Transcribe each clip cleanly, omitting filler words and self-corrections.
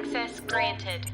Access granted.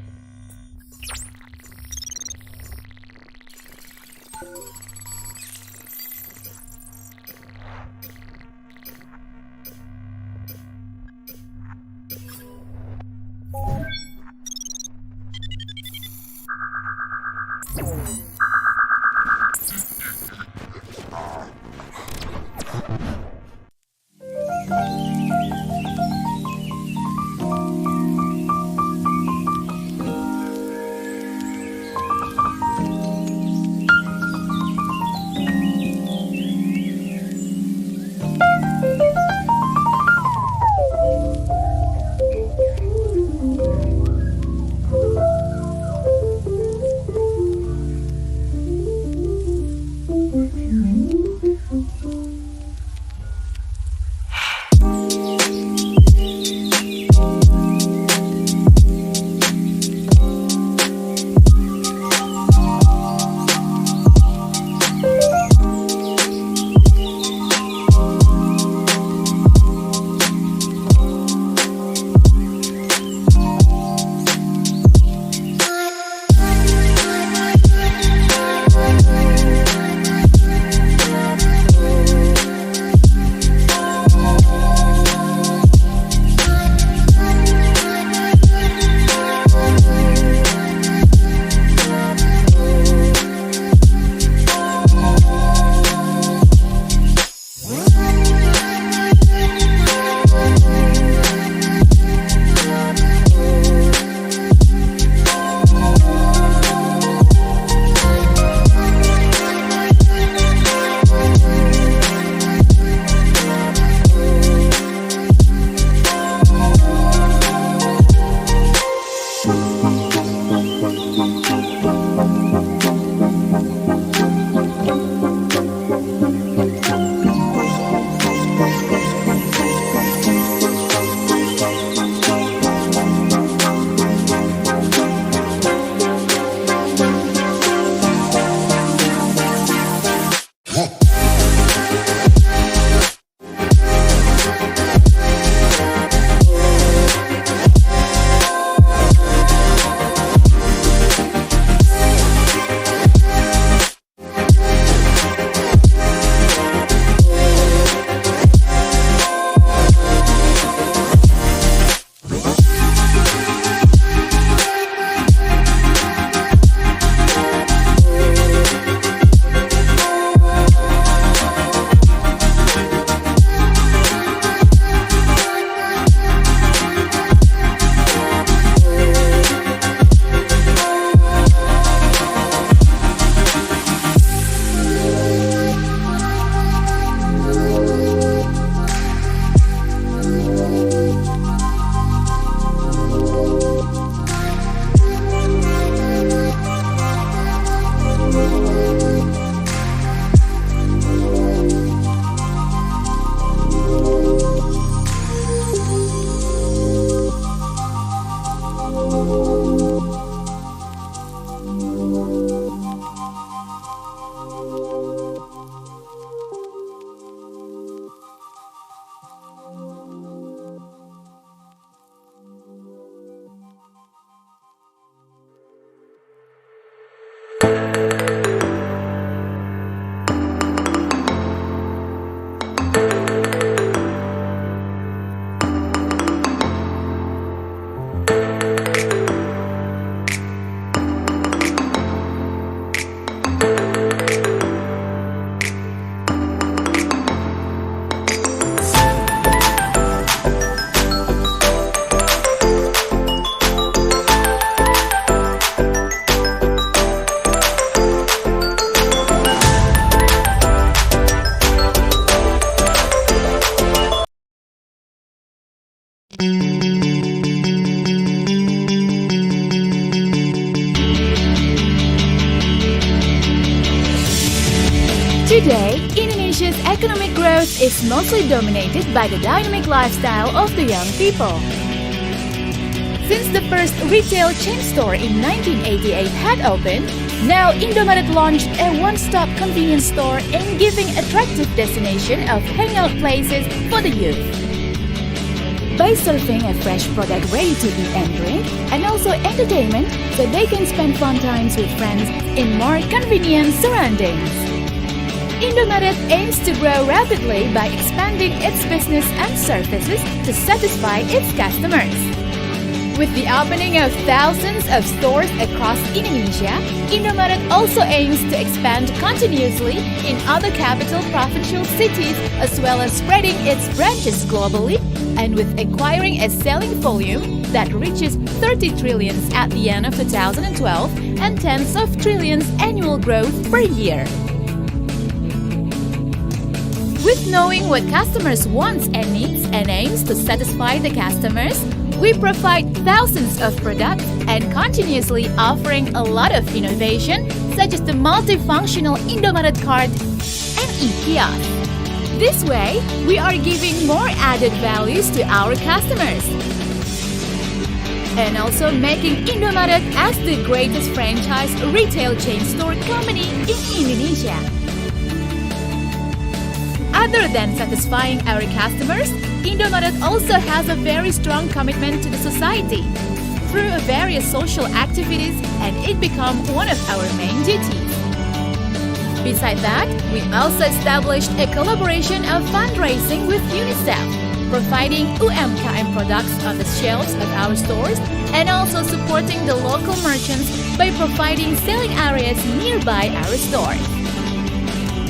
Today, Indonesia's economic growth is mostly dominated by the dynamic lifestyle of the young people. Since the first retail chain store in 1988 had opened, now Indomaret launched a one-stop convenience store and giving attractive destination of hangout places for the youth. by serving a fresh product ready to eat and drink, and also entertainment so they can spend fun times with friends in more convenient surroundings. Indomaret aims to grow rapidly by expanding its business and services to satisfy its customers. With the opening of thousands of stores across Indonesia, Indomaret also aims to expand continuously in other capital provincial cities as well as spreading its branches globally, and with acquiring a selling volume that reaches 30 trillions at the end of 2012 and tens of trillions annual growth per year. With knowing what customers want and needs and aims to satisfy the customers, we provide thousands of products and continuously offering a lot of innovation such as the multifunctional Indomaret card and e-kiosk. This way, we are giving more added values to our customers and also making Indomaret as the greatest franchise retail chain store company in Indonesia. Other than satisfying our customers, Indomaret also has a very strong commitment to the society through various social activities, and it becomes one of our main duties. Besides that, we also established a collaboration of fundraising with UNICEF, providing UMKM products on the shelves of our stores, and also supporting the local merchants by providing selling areas nearby our stores.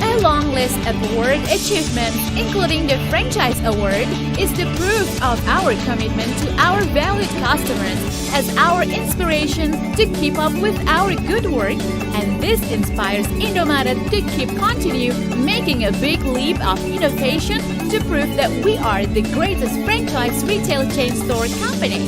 A long list of award achievements, including the Franchise Award, is the proof of our commitment to our valued customers as our inspiration to keep up with our good work, and this inspires Indomaret to continue making a big leap of innovation to prove that we are the greatest franchise retail chain store company.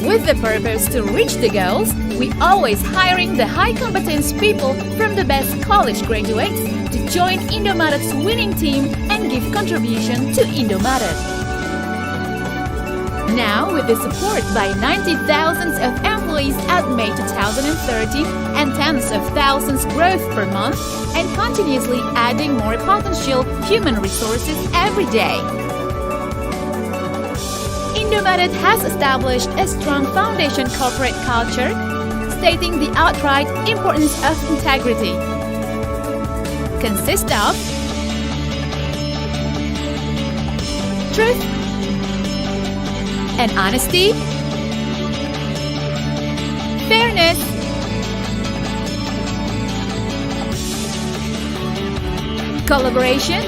With the purpose to reach the goals, we always hiring the high competence people from the best college graduates to join Indomaret's winning team and give contribution to Indomaret. Now, with the support by 90,000 of employees at May 2030 and tens of thousands growth per month, and continuously adding more potential human resources every day, Indomaret has established a strong foundation corporate culture, stating the outright importance of integrity. Consists of truth and honesty, fairness, collaboration,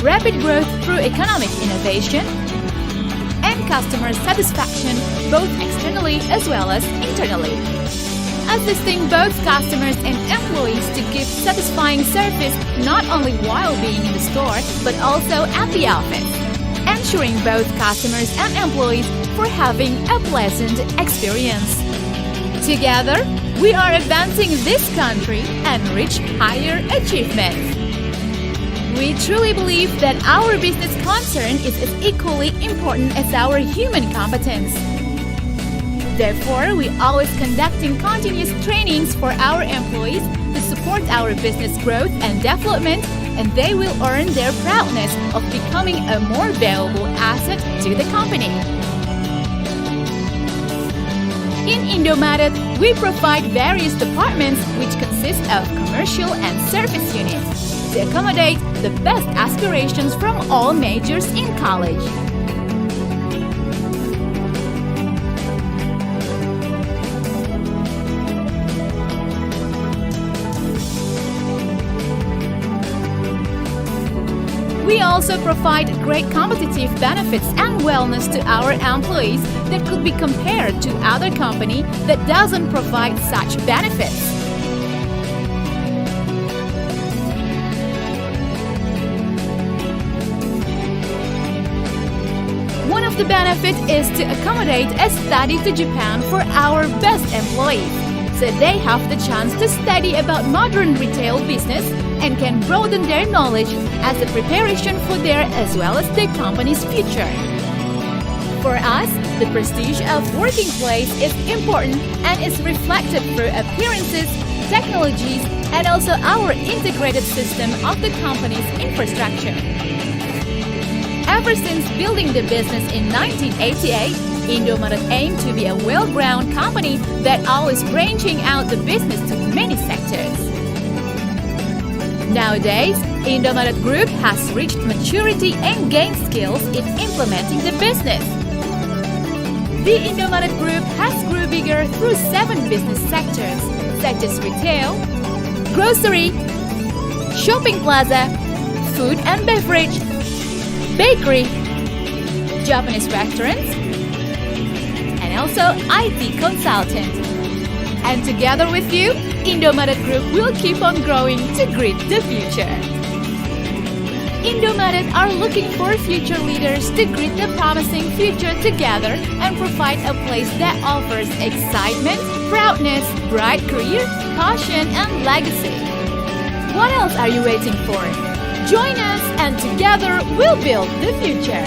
rapid growth through economic innovation, and customer satisfaction both externally as well as internally. Assisting both customers and employees to give satisfying service not only while being in the store but also at the office, ensuring both customers and employees for having a pleasant experience. Together, we are advancing this country and reach higher achievements. We truly believe that our business concern is as equally important as our human competence. Therefore, we always conducting continuous trainings for our employees to support our business growth and development, and they will earn their proudness of becoming a more valuable asset to the company. In Indomaret, we provide various departments which consist of commercial and service units to accommodate the best aspirations from all majors in college. We also provide great competitive benefits and wellness to our employees that could be compared to other company that doesn't provide such benefits. One of the benefits is to accommodate a study to Japan for our best employees, so they have the chance to study about modern retail business and can broaden their knowledge as a preparation for their as well as the company's future. For us, the prestige of working place is important and is reflected through appearances, technologies, and also our integrated system of the company's infrastructure. Ever since building the business in 1988, Indomaret aimed to be a well-grounded company that always branching out the business to many sectors. Nowadays, Indomaret Group has reached maturity and gained skills in implementing the business. The Indomaret Group has grew bigger through 7 business sectors, such as retail, grocery, shopping plaza, food and beverage, bakery, Japanese restaurants, and also IT consultant. And together with you, Indomaret Group will keep on growing to greet the future. Indomaret are looking for future leaders to greet the promising future together and provide a place that offers excitement, proudness, bright career, passion, and legacy. What else are you waiting for? Join us and together we'll build the future.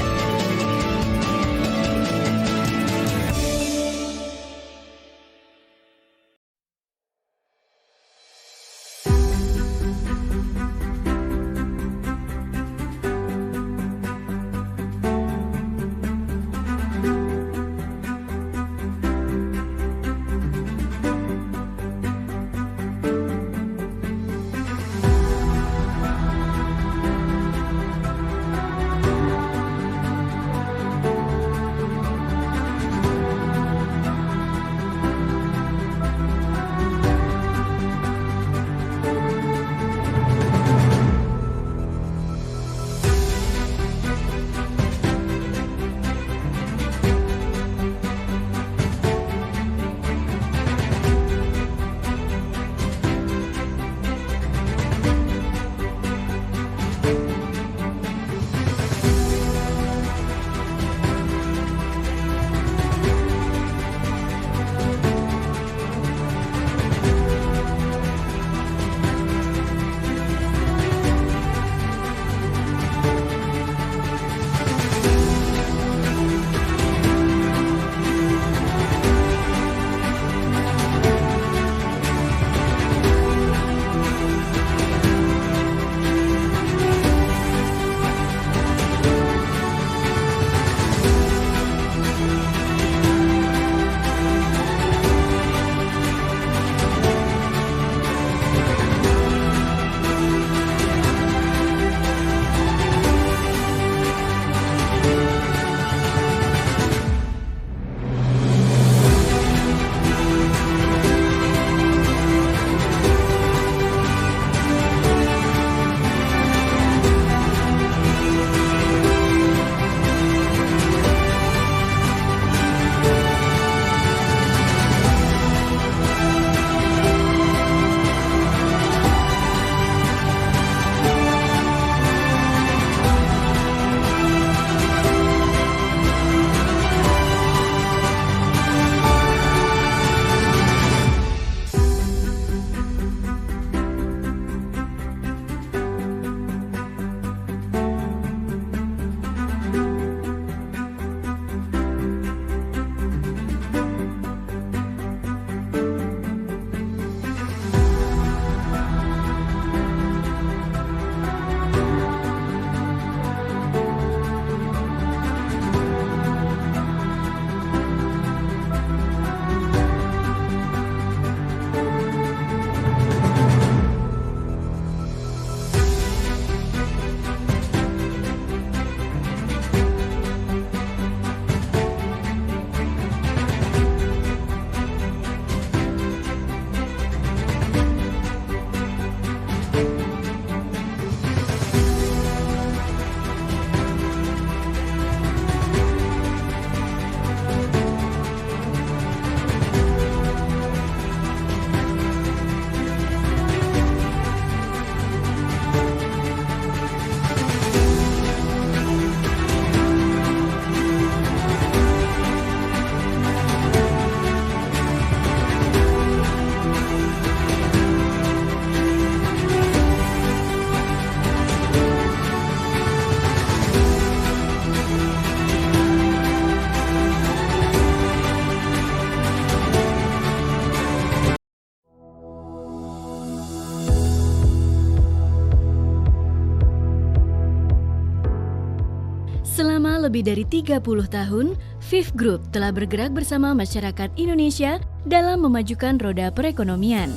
Selama lebih dari 30 tahun, Fifth Group telah bergerak bersama masyarakat Indonesia dalam memajukan roda perekonomian.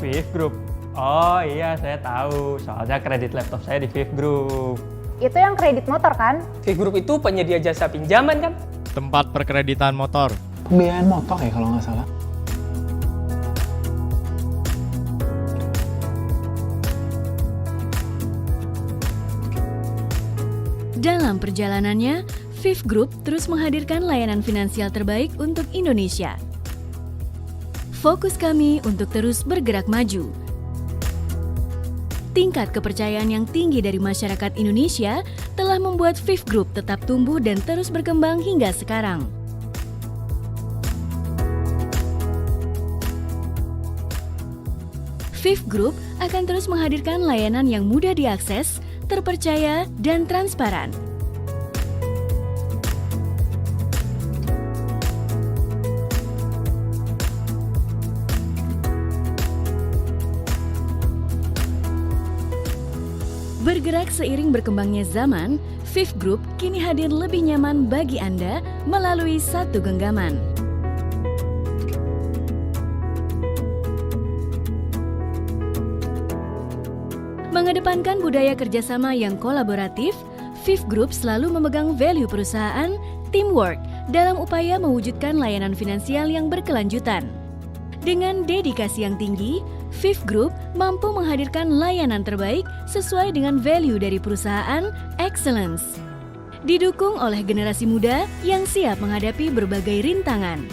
Fifth Group. Oh iya, saya tahu. Soalnya kredit laptop saya di Fifth Group. Itu yang kredit motor kan? Fifth Group itu penyedia jasa pinjaman kan? Tempat perkreditan motor. Pembiayaan motor ya kalau nggak salah. Dalam perjalanannya, Fifth Group terus menghadirkan layanan finansial terbaik untuk Indonesia. Fokus kami untuk terus bergerak maju. Tingkat kepercayaan yang tinggi dari masyarakat Indonesia telah membuat Fifth Group tetap tumbuh dan terus berkembang hingga sekarang. Fifth Group akan terus menghadirkan layanan yang mudah diakses, terpercaya, dan transparan. Bergerak seiring berkembangnya zaman, Fifth Group kini hadir lebih nyaman bagi Anda melalui satu genggaman. Mengedepankan budaya kerjasama yang kolaboratif, Fifth Group selalu memegang value perusahaan, teamwork, dalam upaya mewujudkan layanan finansial yang berkelanjutan. Dengan dedikasi yang tinggi, Fifth Group mampu menghadirkan layanan terbaik sesuai dengan value dari perusahaan, excellence. Didukung oleh generasi muda yang siap menghadapi berbagai rintangan.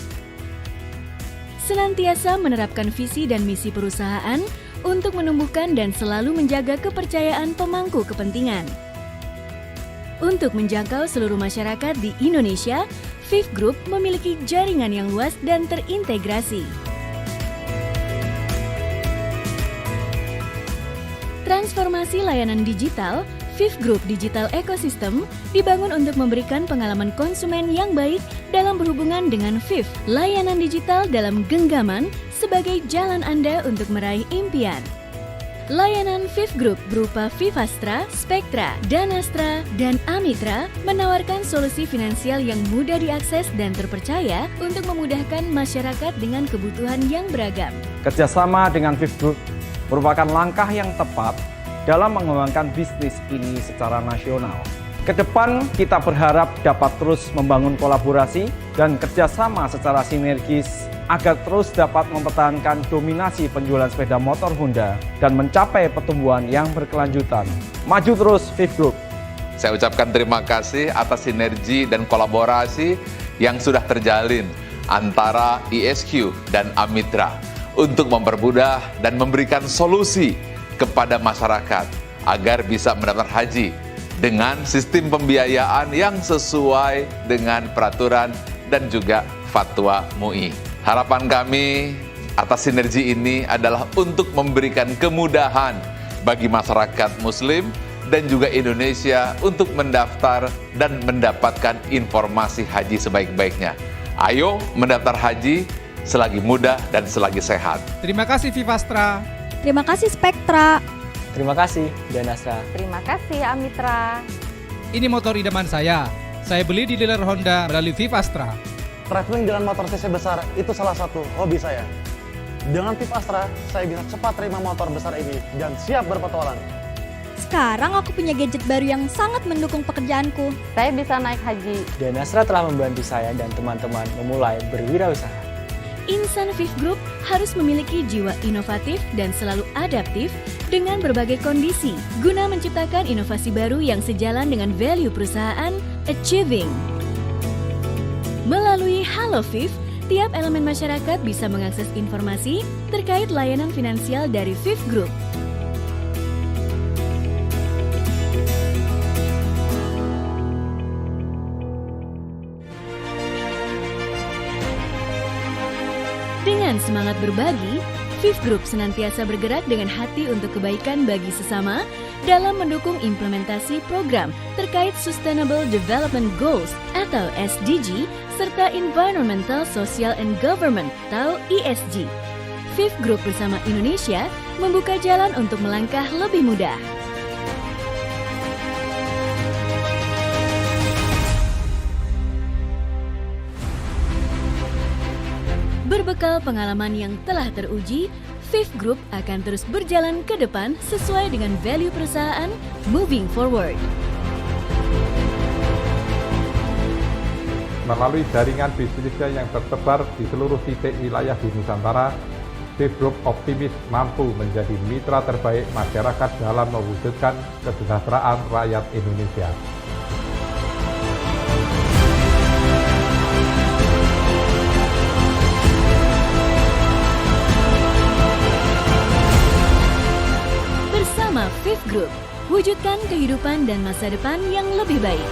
Senantiasa menerapkan visi dan misi perusahaan untuk menumbuhkan dan selalu menjaga kepercayaan pemangku kepentingan. Untuk menjangkau seluruh masyarakat di Indonesia, Fifth Group memiliki jaringan yang luas dan terintegrasi. Transformasi layanan digital, Fifth Group Digital Ecosystem dibangun untuk memberikan pengalaman konsumen yang baik dalam berhubungan dengan Fifth, layanan digital dalam genggaman sebagai jalan Anda untuk meraih impian. Layanan Fifth Group berupa Vivastra, Spectra, Danastra, dan Amitra menawarkan solusi finansial yang mudah diakses dan terpercaya untuk memudahkan masyarakat dengan kebutuhan yang beragam. Kerjasama dengan Fifth Group merupakan langkah yang tepat dalam mengembangkan bisnis ini secara nasional. Kedepan kita berharap dapat terus membangun kolaborasi dan kerjasama secara sinergis agar terus dapat mempertahankan dominasi penjualan sepeda motor Honda dan mencapai pertumbuhan yang berkelanjutan. Maju terus Fifth Group. Saya ucapkan terima kasih atas sinergi dan kolaborasi yang sudah terjalin antara ISQ dan Amitra untuk mempermudah dan memberikan solusi kepada masyarakat agar bisa mendaftar haji dengan sistem pembiayaan yang sesuai dengan peraturan dan juga fatwa MUI. Harapan kami atas sinergi ini adalah untuk memberikan kemudahan bagi masyarakat Muslim dan juga Indonesia untuk mendaftar dan mendapatkan informasi haji sebaik-baiknya. Ayo mendaftar haji selagi muda dan selagi sehat. Terima kasih Vivastra. Terima kasih Spectra. Terima kasih Danastra. Terima kasih Amitra. Ini motor idaman saya. Saya beli di dealer Honda melalui Vivastra. Traveling dengan motor cc besar itu salah satu hobi saya. Dengan Vivastra, saya bisa cepat terima motor besar ini dan siap berpetualang. Sekarang aku punya gadget baru yang sangat mendukung pekerjaanku. Saya bisa naik haji. Danastra telah membantu saya dan teman-teman memulai berwirausaha. Insan Fifth Group harus memiliki jiwa inovatif dan selalu adaptif dengan berbagai kondisi guna menciptakan inovasi baru yang sejalan dengan value perusahaan Achieving. Melalui Halo Fifth, tiap elemen masyarakat bisa mengakses informasi terkait layanan finansial dari Fifth Group. Dengan semangat berbagi, Fifth Group senantiasa bergerak dengan hati untuk kebaikan bagi sesama dalam mendukung implementasi program terkait Sustainable Development Goals atau SDG serta Environmental, Social and Government atau ESG. Fifth Group bersama Indonesia membuka jalan untuk melangkah lebih mudah. Berbekal pengalaman yang telah teruji, Fifth Group akan terus berjalan ke depan sesuai dengan value perusahaan moving forward. Melalui jaringan bisnisnya yang tersebar di seluruh titik wilayah di Nusantara, Fifth Group optimis mampu menjadi mitra terbaik masyarakat dalam mewujudkan kesejahteraan rakyat Indonesia. Bersama Fifth Group, wujudkan kehidupan dan masa depan yang lebih baik.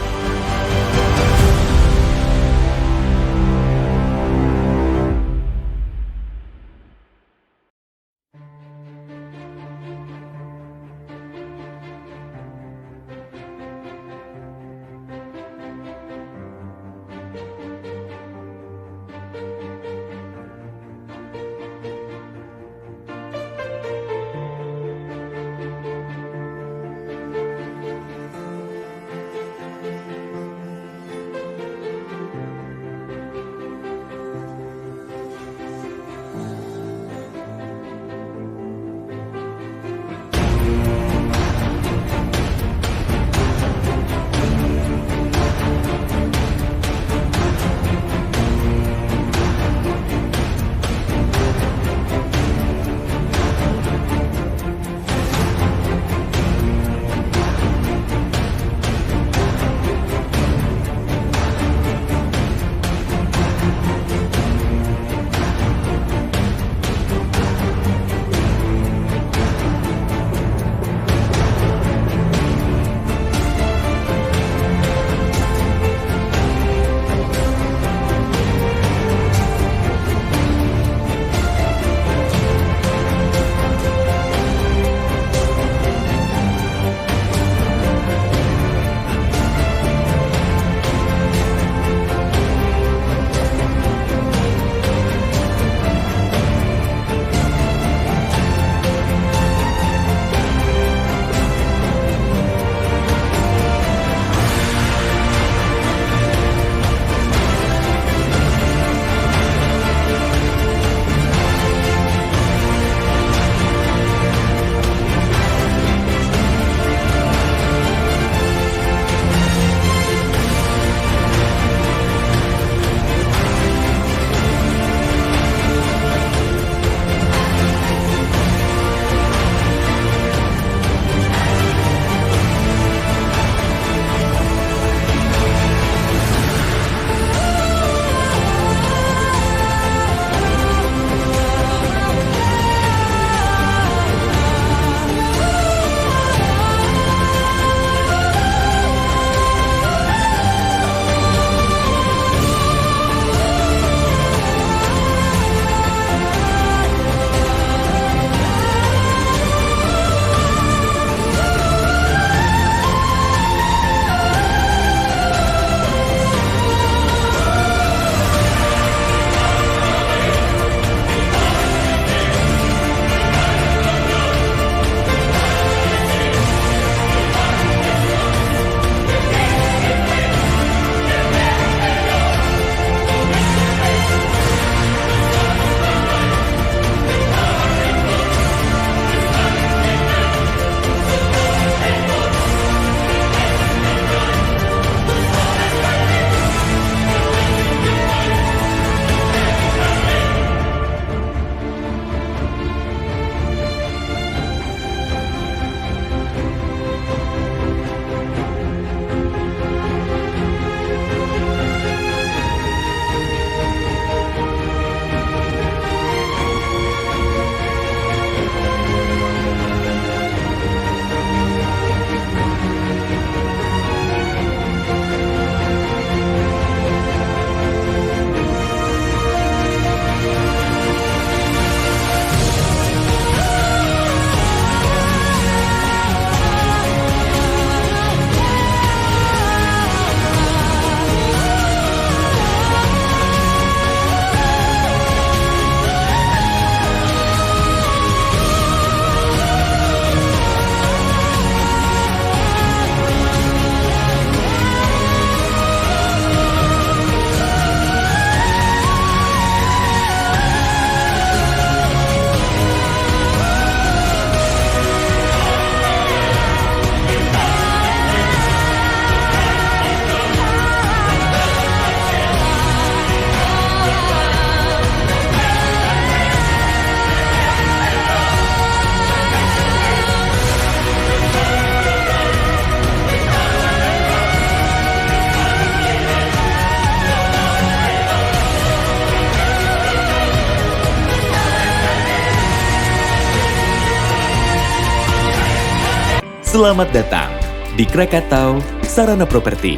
Selamat datang di Krakatau Sarana Properti.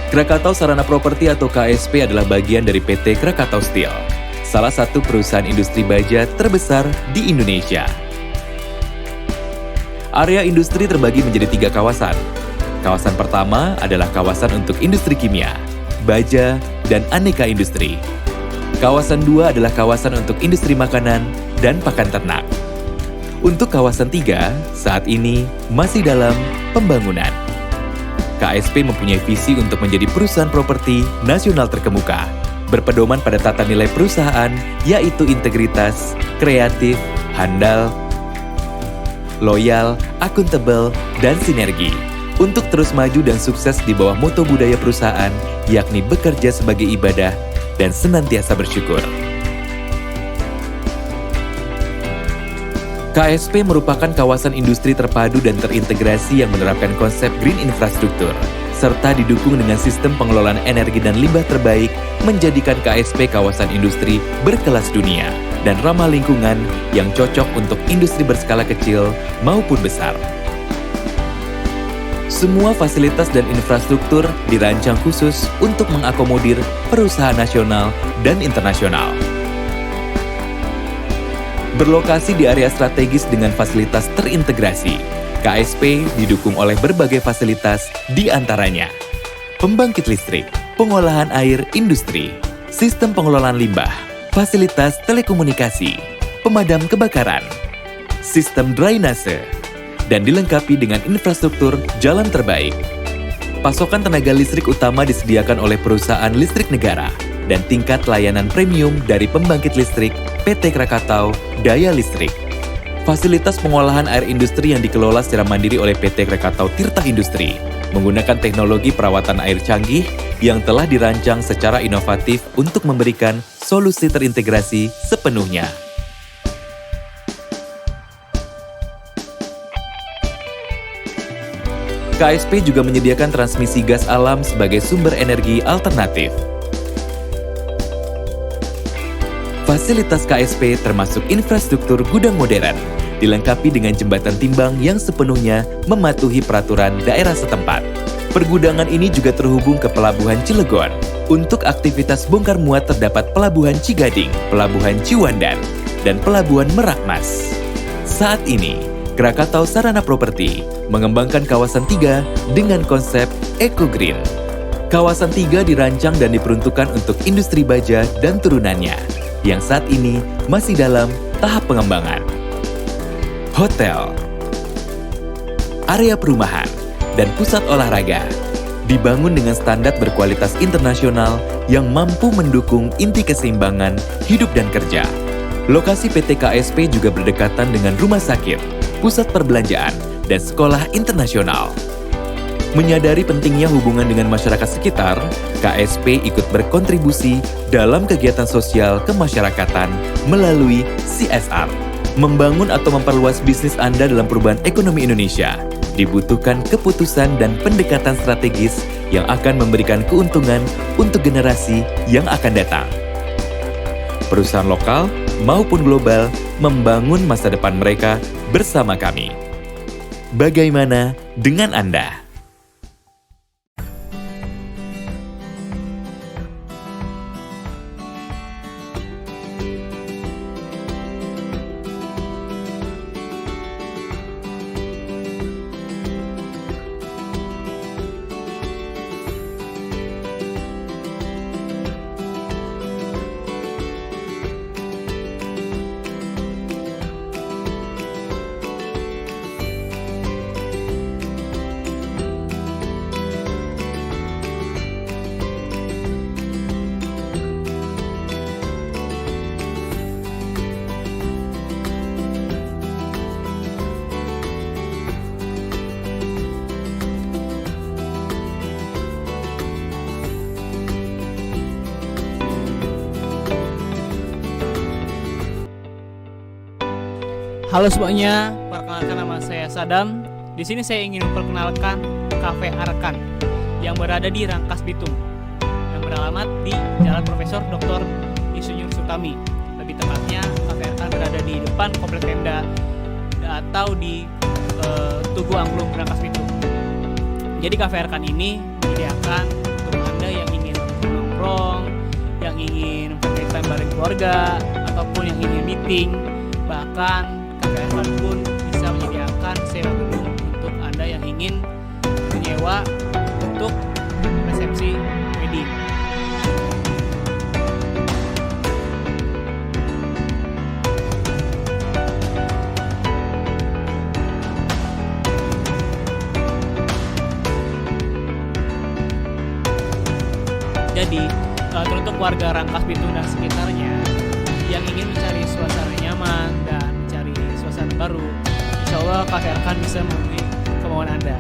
Krakatau Sarana Properti atau KSP adalah bagian dari PT Krakatau Steel, salah satu perusahaan industri baja terbesar di Indonesia. Area industri terbagi menjadi 3 kawasan. Kawasan pertama adalah kawasan untuk industri kimia, baja, dan aneka industri. Kawasan 2 adalah kawasan untuk industri makanan dan pakan ternak. Untuk kawasan 3, saat ini masih dalam pembangunan. KSP mempunyai visi untuk menjadi perusahaan properti nasional terkemuka, berpedoman pada tata nilai perusahaan, yaitu integritas, kreatif, handal, loyal, akuntabel, dan sinergi, untuk terus maju dan sukses di bawah moto budaya perusahaan, yakni bekerja sebagai ibadah dan senantiasa bersyukur. KSP merupakan kawasan industri terpadu dan terintegrasi yang menerapkan konsep green infrastruktur, serta didukung dengan sistem pengelolaan energi dan limbah terbaik, menjadikan KSP kawasan industri berkelas dunia dan ramah lingkungan yang cocok untuk industri berskala kecil maupun besar. Semua fasilitas dan infrastruktur dirancang khusus untuk mengakomodir perusahaan nasional dan internasional. Berlokasi di area strategis dengan fasilitas terintegrasi, KSP didukung oleh berbagai fasilitas, di antaranya pembangkit listrik, pengolahan air industri, sistem pengelolaan limbah, fasilitas telekomunikasi, pemadam kebakaran, sistem drainase, dan dilengkapi dengan infrastruktur jalan terbaik. Pasokan tenaga listrik utama disediakan oleh perusahaan listrik negara dan tingkat layanan premium dari pembangkit listrik PT Krakatau Daya Listrik. Fasilitas pengolahan air industri yang dikelola secara mandiri oleh PT Krakatau Tirta Industri menggunakan teknologi perawatan air canggih yang telah dirancang secara inovatif untuk memberikan solusi terintegrasi sepenuhnya. KSP juga menyediakan transmisi gas alam sebagai sumber energi alternatif. Fasilitas KSP termasuk infrastruktur gudang modern, dilengkapi dengan jembatan timbang yang sepenuhnya mematuhi peraturan daerah setempat. Pergudangan ini juga terhubung ke Pelabuhan Cilegon. Untuk aktivitas bongkar muat terdapat Pelabuhan Cigading, Pelabuhan Ciwandan, dan Pelabuhan Merak Mas. Saat ini, Krakatau Sarana Properti mengembangkan kawasan 3 dengan konsep Eco Green. Kawasan 3 dirancang dan diperuntukkan untuk industri baja dan turunannya, yang saat ini masih dalam tahap pengembangan. Hotel, area perumahan, dan pusat olahraga dibangun dengan standar berkualitas internasional yang mampu mendukung inti keseimbangan hidup dan kerja. Lokasi PT KSP juga berdekatan dengan rumah sakit, pusat perbelanjaan, dan sekolah internasional. Menyadari pentingnya hubungan dengan masyarakat sekitar, KSP ikut berkontribusi dalam kegiatan sosial kemasyarakatan melalui CSR. Membangun atau memperluas bisnis Anda dalam perubahan ekonomi Indonesia, dibutuhkan keputusan dan pendekatan strategis yang akan memberikan keuntungan untuk generasi yang akan datang. Perusahaan lokal maupun global membangun masa depan mereka bersama kami. Bagaimana dengan Anda? Halo semuanya, perkenalkan nama saya Sadam. Di sini saya ingin memperkenalkan Cafe Arkan yang berada di Rangkas Bitung, yang beralamat di Jalan Profesor Dr. Insinyur Sutami. Lebih tepatnya, Cafe Arkan berada di depan Komplek Pemda atau di Tugu Tugu Angklung Rangkas Bitung. Jadi Cafe Arkan ini menyediakan untuk Anda yang ingin nongkrong, yang ingin family time bareng keluarga, ataupun yang ingin meeting. Bahkan Cafe Arkan pun bisa menyediakan sewa gedung untuk Anda yang ingin menyewa untuk resepsi wedding. Jadi untuk warga Rangkas Bitung dan sekitarnya yang ingin mencari suasana nyaman dan mencari suasana baru, insya Allah Cafe Arkan bisa memenuhi kemauan Anda.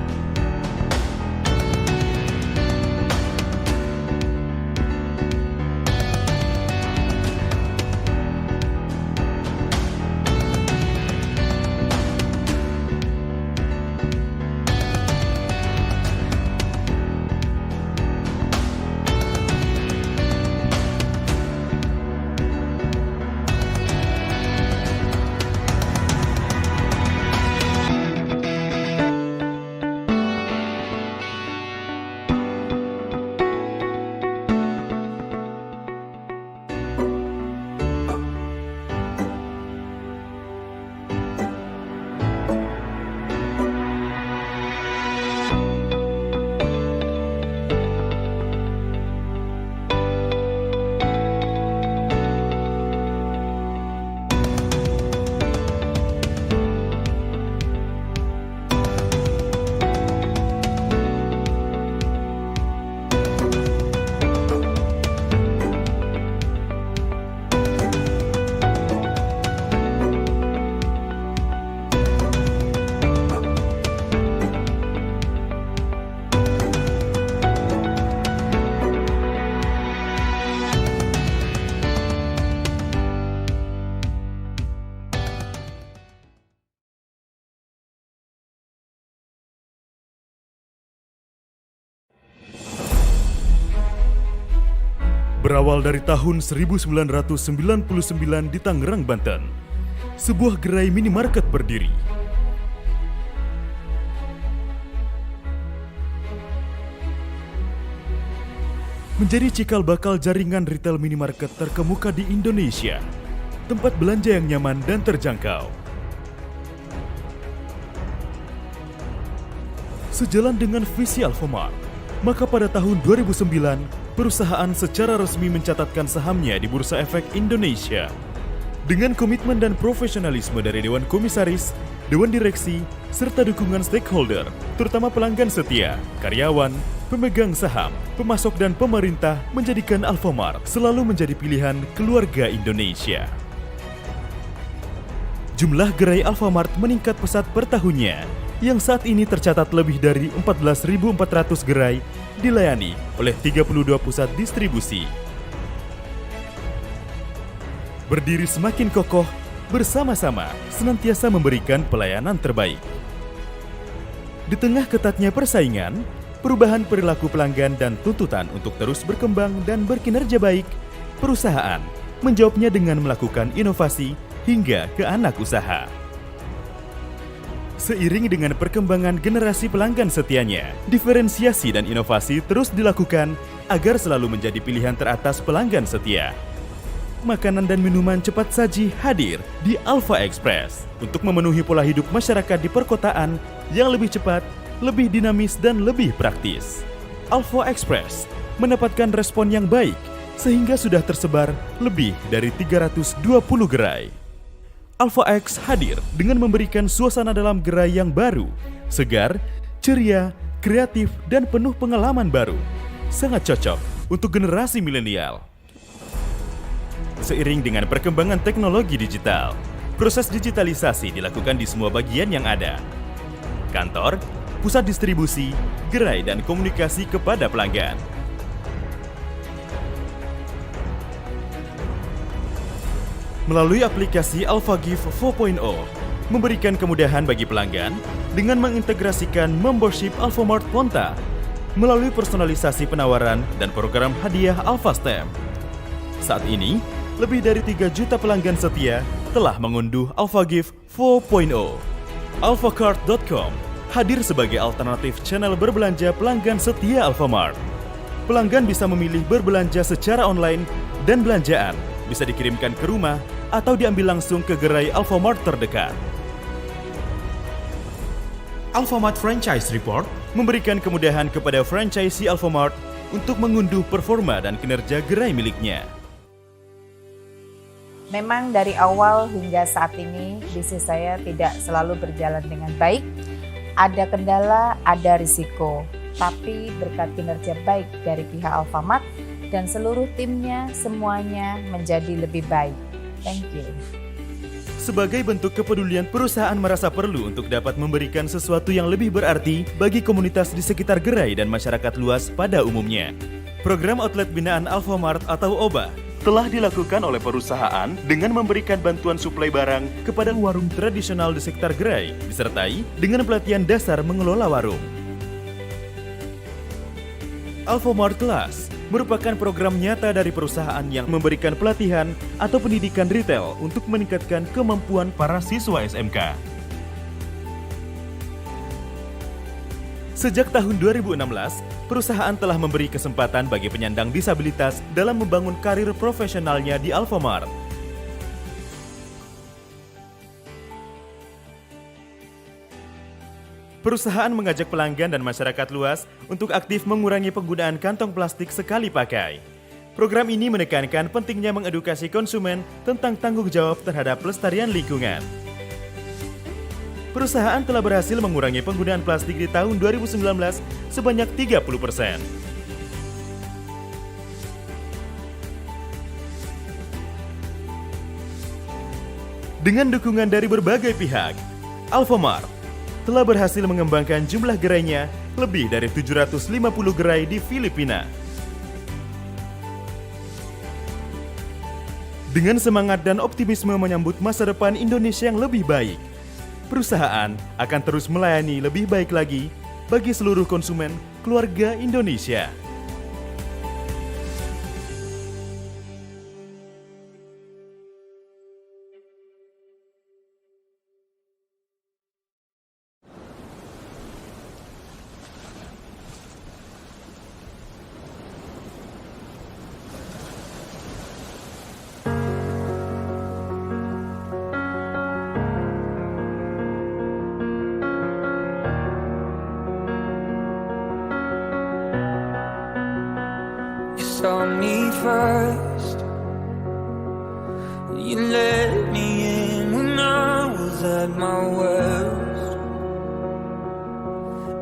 Berawal dari tahun 1999 di Tangerang, Banten, sebuah gerai minimarket berdiri. Menjadi cikal bakal jaringan retail minimarket terkemuka di Indonesia, tempat belanja yang nyaman dan terjangkau. Sejalan dengan visi Alfamart, maka pada tahun 2009, perusahaan secara resmi mencatatkan sahamnya di Bursa Efek Indonesia. Dengan komitmen dan profesionalisme dari Dewan Komisaris, Dewan Direksi, serta dukungan stakeholder, terutama pelanggan setia, karyawan, pemegang saham, pemasok dan pemerintah menjadikan Alfamart selalu menjadi pilihan keluarga Indonesia. Jumlah gerai Alfamart meningkat pesat per tahunnya, yang saat ini tercatat lebih dari 14.400 gerai dilayani oleh 32 pusat distribusi. Berdiri semakin kokoh, bersama-sama senantiasa memberikan pelayanan terbaik. Di tengah ketatnya persaingan, perubahan perilaku pelanggan dan tuntutan untuk terus berkembang dan berkinerja baik, perusahaan menjawabnya dengan melakukan inovasi hingga ke anak usaha. Seiring dengan perkembangan generasi pelanggan setianya, diferensiasi dan inovasi terus dilakukan agar selalu menjadi pilihan teratas pelanggan setia. Makanan dan minuman cepat saji hadir di Alfa Express untuk memenuhi pola hidup masyarakat di perkotaan yang lebih cepat, lebih dinamis, dan lebih praktis. Alfa Express mendapatkan respon yang baik sehingga sudah tersebar lebih dari 320 gerai. Alfa X hadir dengan memberikan suasana dalam gerai yang baru, segar, ceria, kreatif, dan penuh pengalaman baru. Sangat cocok untuk generasi milenial. Seiring dengan perkembangan teknologi digital, proses digitalisasi dilakukan di semua bagian yang ada. Kantor, pusat distribusi, gerai, dan komunikasi kepada pelanggan. Melalui aplikasi AlphaGift 4.0, memberikan kemudahan bagi pelanggan dengan mengintegrasikan membership Alfamart Ponta melalui personalisasi penawaran dan program hadiah AlphaStamp. Saat ini, lebih dari 3 juta pelanggan setia telah mengunduh AlphaGift 4.0. alphacard.com hadir sebagai alternatif channel berbelanja pelanggan setia Alfamart. Pelanggan bisa memilih berbelanja secara online dan belanjaan bisa dikirimkan ke rumah atau diambil langsung ke gerai Alfamart terdekat. Alfamart Franchise Report memberikan kemudahan kepada franchisee Alfamart untuk mengunduh performa dan kinerja gerai miliknya. Memang dari awal hingga saat ini bisnis saya tidak selalu berjalan dengan baik. Ada kendala, ada risiko. Tapi berkat kinerja baik dari pihak Alfamart dan seluruh timnya, semuanya menjadi lebih baik. Thank you. Sebagai bentuk kepedulian, perusahaan merasa perlu untuk dapat memberikan sesuatu yang lebih berarti bagi komunitas di sekitar gerai dan masyarakat luas pada umumnya. Program Outlet Binaan Alfamart atau OBA telah dilakukan oleh perusahaan dengan memberikan bantuan suplai barang kepada warung tradisional di sekitar gerai, disertai dengan pelatihan dasar mengelola warung. Alfamart Class merupakan program nyata dari perusahaan yang memberikan pelatihan atau pendidikan retail untuk meningkatkan kemampuan para siswa SMK. Sejak tahun 2016, perusahaan telah memberi kesempatan bagi penyandang disabilitas dalam membangun karir profesionalnya di Alfamart. Perusahaan mengajak pelanggan dan masyarakat luas untuk aktif mengurangi penggunaan kantong plastik sekali pakai. Program ini menekankan pentingnya mengedukasi konsumen tentang tanggung jawab terhadap pelestarian lingkungan. Perusahaan telah berhasil mengurangi penggunaan plastik di tahun 2019 sebanyak 30%. Dengan dukungan dari berbagai pihak, Alfamart telah berhasil mengembangkan jumlah gerainya lebih dari 750 gerai di Filipina. Dengan semangat dan optimisme menyambut masa depan Indonesia yang lebih baik, perusahaan akan terus melayani lebih baik lagi bagi seluruh konsumen keluarga Indonesia. Saw me first. You let me in when I was at my worst.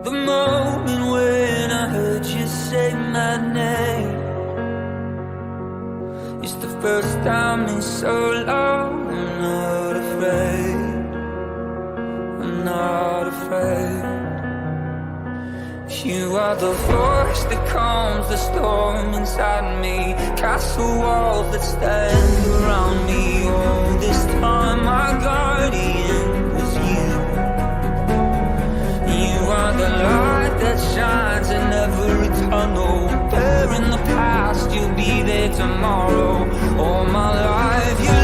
The moment when I heard you say my name, it's the first time in so long. I'm not afraid. I'm not afraid. You are the force that calms the storm inside me, castle walls that stand around me. All this time my guardian was you. You are the light that shines in every tunnel. There in the past, you'll be there tomorrow. All my life you